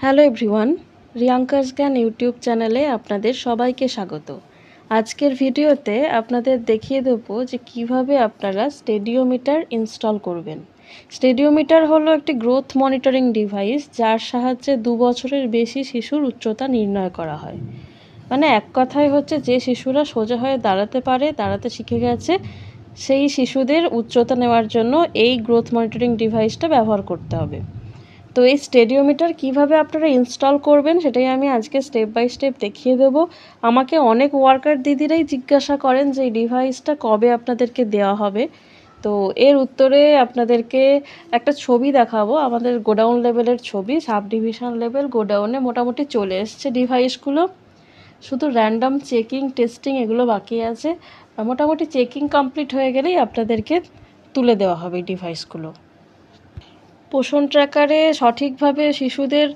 Hello everyone, রিয়াঙ্কাস জ্ঞান YouTube চ্যানেলে আপনাদের সবাইকে স্বাগত। আজকের ভিডিওতে আপনাদের দেখিয়ে দেবো যে কিভাবে আপনারা স্টেডিওমিটার ইনস্টল করবেন। স্টেডিওমিটার হলো একটি গ্রোথ মনিটরিং ডিভাইস, যার সাহায্যে 2 বছরের বেশি শিশুর উচ্চতা নির্ণয় করা হয়। মানে এক কথায় হচ্ছে, যে শিশুরা সোজা হয়ে দাঁড়াতে শিখে গেছে, সেই শিশুদের উচ্চতা নেওয়ার জন্য এই গ্রোথ মনিটরিং ডিভাইসটা ব্যবহার করতে হবে। তো এই স্টেডিওমিটার কিভাবে আপনারা ইনস্টল করবেন সেটাই আমি আজকে স্টেপ বাই স্টেপ দেখিয়ে দেব। আমাকে অনেক ওয়ার্কার দিদিরাই জিজ্ঞাসা করেন যে এই ডিভাইসটা কবে আপনাদেরকে দেওয়া হবে। তো এর উত্তরে আপনাদেরকে একটা ছবি দেখাবো, আমাদের গোডাউন লেভেলের ছবি। সাব ডিভিশন লেভেল গোডাউনে মোটামুটি চলে এসছে ডিভাইসগুলো, শুধু র্যান্ডম চেকিং টেস্টিং এগুলো বাকি আছে। মোটামুটি চেকিং কমপ্লিট হয়ে গেলেই আপনাদেরকে তুলে দেওয়া হবে এই ডিভাইসগুলো। পোষণ ট্র্যাকারে সঠিকভাবে শিশুদের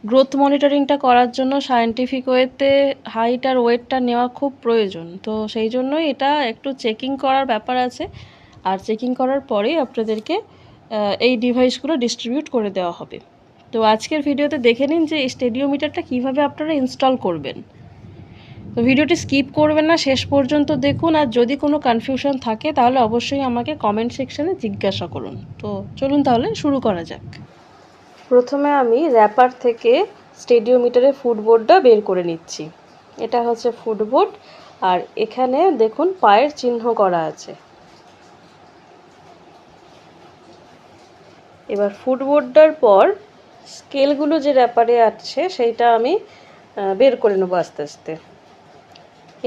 গ্রোথ মনিটরিংটা করার জন্য সায়েন্টিফিক ওয়েতে হাইট আর ওয়েটটা নেওয়া খুব প্রয়োজন। তো সেই জন্যই এটা একটু চেকিং করার ব্যাপার আছে, আর চেকিং করার পরেই আপনাদেরকে এই ডিভাইসগুলো ডিস্ট্রিবিউট করে দেওয়া হবে। তো আজকের ভিডিওতে দেখে নিন যে এই স্টেডিওমিটারটা কীভাবে আপনারা ইনস্টল করবেন। তো ভিডিওটি স্কিপ করবেন না, শেষ পর্যন্ত দেখুন। আর যদি কোনো কনফিউশন থাকে তাহলে অবশ্যই আমাকে কমেন্ট সেকশনে জিজ্ঞাসা করুন। তো চলুন তাহলে শুরু করা যাক। প্রথমে আমি র্যাপার থেকে স্টেডিওমিটারের ফুটবোর্ডটা বের করে নিচ্ছি। এটা হচ্ছে ফুটবোর্ড, আর এখানে দেখুন পায়ের চিহ্ন করা আছে। এবার ফুটবোর্ডটার পর স্কেলগুলো যে র্যাপারে আছে সেইটা আমি বের করে নেবো আস্তে আস্তে।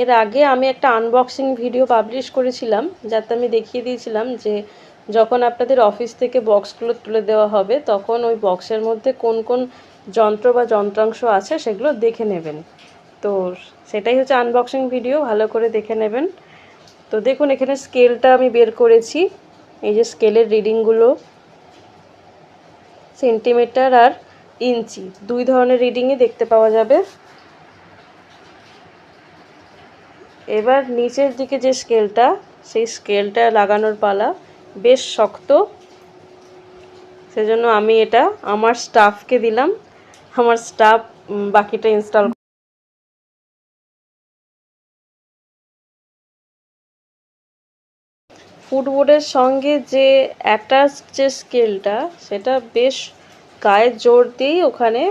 এর আগে আমি একটা আনবক্সিং ভিডিও পাবলিশ করেছিলাম, যাতে আমি দেখিয়ে দিয়েছিলাম যে যখন আপনাদের অফিস থেকে বক্সগুলো তুলে দেওয়া হবে তখন ওই বক্সের মধ্যে কোন কোন যন্ত্র বা যন্ত্রাংশ আছে সেগুলো দেখে নেবেন। তো সেটাই হচ্ছে আনবক্সিং ভিডিও, ভালো করে দেখে নেবেন। তো দেখুন এখানে স্কেলটা আমি বের করেছি। এই যে স্কেলের রিডিংগুলো সেন্টিমিটার আর ইঞ্চি, 2 ধরনের রিডিংই দেখতে পাওয়া যাবে। এবার নিচের দিকে যে স্কেলটা, সেই স্কেলটা লাগানোর পালা। বেশ শক্ত, সেজন্য আমি এটা আমার স্টাফকে দিলাম। আমার স্টাফ বাকিটা ইনস্টল। ফুটবোর্ডের সঙ্গে যে অ্যাটাচড যে স্কেলটা, সেটা বেশ গায়ে জোর দিয়েই ওখানে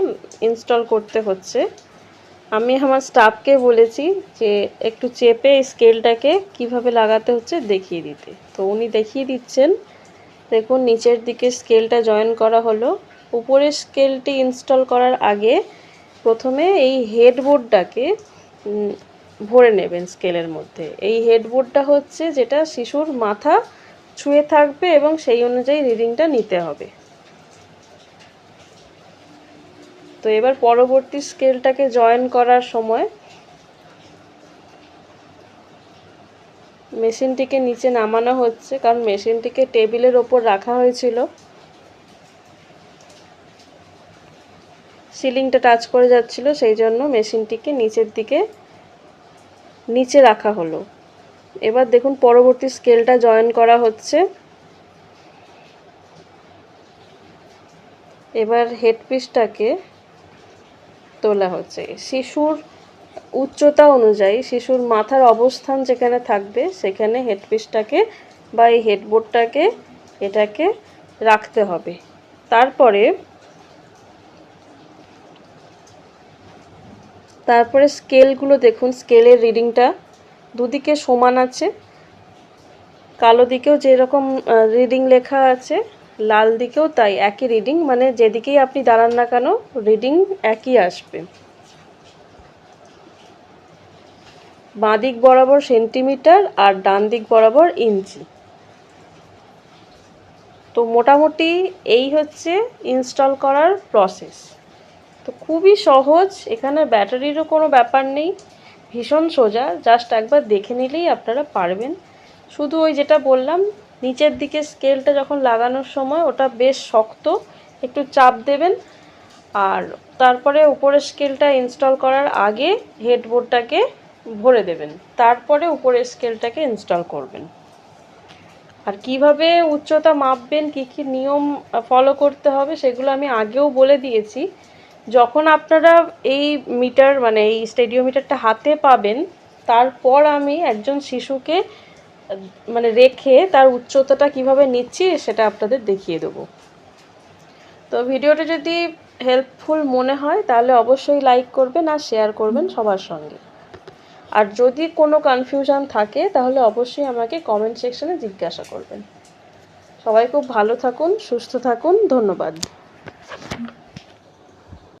ইনস্টল করতে হচ্ছে। আমি আমার স্টাফকে বলেছি যে একটু চেপে স্কেলটাকে কিভাবে লাগাতে হচ্ছে দেখিয়ে দিতে। তো উনি দেখিয়ে দিচ্ছেন। দেখুন নিচের দিকে স্কেলটা জয়েন করা হলো। উপরের স্কেলটি ইনস্টল করার আগে প্রথমে এই হেডবোর্ডটাকে ভরে নেবেন স্কেলের মধ্যে। এই হেডবোর্ডটা হচ্ছে যেটা শিশুর মাথা ছুঁয়ে থাকবে এবং সেই অনুযায়ী রিডিংটা নিতে হবে। তো এবার পরবর্তী স্কেলটাকে জয়েন করার সময় মেশিনটিকে নিচে নামানো হচ্ছে, কারণ মেশিনটিকে টেবিলের ওপর রাখা হয়েছিল। সিলিংটা টাচ করে যাচ্ছিল, সেই জন্য মেশিনটিকে নিচের দিকে নিচে রাখা হলো। এবার দেখুন পরবর্তী স্কেলটা জয়েন করা হচ্ছে। এবার হেডপিসটাকে তোলা হচ্ছে। শিশুর উচ্চতা অনুযায়ী শিশুর মাথার অবস্থান যেখানে থাকবে সেখানে হেডপিসটাকে বা এই হেডবোর্ডটাকে এটাকে রাখতে হবে। তারপরে স্কেলগুলো দেখুন, স্কেলের রিডিংটা দুদিকে সমান আছে। কালো দিকেও যেরকম রিডিং লেখা আছে, লাল দিকেও তাই একই রিডিং, মানে যেদিকেই আপনি দাঁড়ান না কেন রিডিং একই আসবে। বাঁ দিক বরাবর সেন্টিমিটার আর ডান দিক বরাবর ইঞ্চি। তো মোটামুটি এই হচ্ছে ইনস্টল করার প্রসেস। তো খুবই সহজ, এখানে ব্যাটারিরও কোনো ব্যাপার নেই, ভীষণ সোজা। জাস্ট একবার দেখে নিলেই আপনারা পারবেন। শুধু ওই যেটা বললাম, নিচের দিকে স্কেলটা যখন লাগানোর সময় ওটা বেশ শক্ত, একটু চাপ দেবেন। আর তারপরে উপরের স্কেলটা ইনস্টল করার আগে হেডবোর্ডটাকে ভরে দেবেন, তারপরে উপরের স্কেলটাকে ইনস্টল করবেন। আর কিভাবে উচ্চতা মাপবেন, কী কী নিয়ম ফলো করতে হবে সেগুলো আমি আগেও বলে দিয়েছি। যখন আপনারা এই মিটার মানে এই স্টেডিওমিটারটা হাতে পাবেন, তারপর আমি একজন শিশুকে মানে রেখে তার উচ্চতাটা কিভাবে নিচ্ছি সেটা আপনাদের দেখিয়ে দেবো। তো ভিডিওটা যদি হেল্পফুল মনে হয় তাহলে অবশ্যই লাইক করবেন আর শেয়ার করবেন সবার সঙ্গে। আর যদি কোনো কনফিউশন থাকে তাহলে অবশ্যই আমাকে কমেন্ট সেকশনে জিজ্ঞাসা করবেন। সবাই খুব ভালো থাকুন, সুস্থ থাকুন, ধন্যবাদ।